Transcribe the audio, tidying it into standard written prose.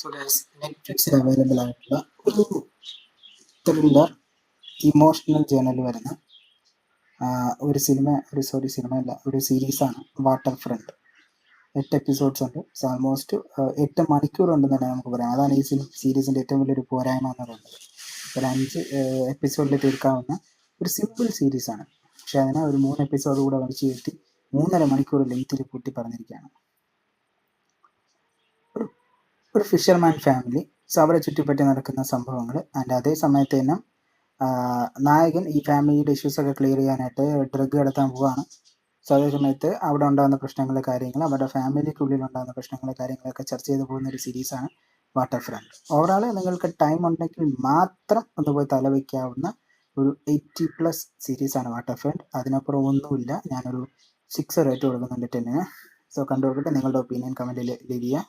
So guys, നെറ്റ്ഫ്ലിക്സിൽ available ആയിട്ടുള്ള ഒരു thriller emotional journal വരുന്ന ഒരു സീരീസാണ് വാട്ടർ ഫ്രണ്ട്. 8 എപ്പിസോഡ്സ് ഉണ്ട്. ഓൾമോസ്റ്റ് 8 മണിക്കൂർ ഉണ്ടെന്ന് തന്നെ നമുക്ക് പറയാം. അതാണ് ഈ സീരീസിൻ്റെ ഏറ്റവും വലിയൊരു പോരായ്മ എന്ന് പറയുന്നത്. ഒരു 5 എപ്പിസോഡിൽ തീർക്കാവുന്ന ഒരു സിമ്പിൾ സീരീസാണ്. പക്ഷെ അതിനെ ഒരു 3 എപ്പിസോഡ് കൂടെ വലിച്ചു കയറ്റി 3.5 മണിക്കൂർ ലെങ്ത്തിൽ കൂട്ടി പറഞ്ഞിരിക്കുകയാണ്. ഒരു ഫിഷർമാൻ ഫാമിലി, സോ അവരെ ചുറ്റിപ്പറ്റി നടക്കുന്ന സംഭവങ്ങൾ. ആൻഡ് അതേ സമയത്ത് തന്നെ നായകൻ ഈ ഫാമിലിയുടെ ഇഷ്യൂസൊക്കെ ക്ലിയർ ചെയ്യാനായിട്ട് ഡ്രഗ് കടത്താൻ പോവുകയാണ്. സോ അതേ സമയത്ത് അവിടെ ഉണ്ടാകുന്ന പ്രശ്നങ്ങൾ, കാര്യങ്ങൾ, അവരുടെ ഫാമിലിക്കുള്ളിൽ ഉണ്ടാകുന്ന പ്രശ്നങ്ങൾ, കാര്യങ്ങളൊക്കെ ചർച്ച ചെയ്ത് പോകുന്ന ഒരു സീരീസാണ് വാട്ടർ ഫ്രണ്ട്. ഓവറോൾ നിങ്ങൾക്ക് ടൈം ഉണ്ടെങ്കിൽ മാത്രം ഒന്ന് പോയി തലവയ്ക്കാവുന്ന ഒരു 80+ സീരീസാണ് വാട്ടർ ഫ്രണ്ട്. അതിനപ്പുറം ഒന്നുമില്ല. ഞാനൊരു 6 റേറ്റ് കൊടുക്കുന്നുണ്ട് 10. സോ കണ്ടുകൊടുത്തിട്ട് നിങ്ങളുടെ ഒപ്പീനിയൻ കമൻറ്റിൽ ലീവ് ചെയ്യുക.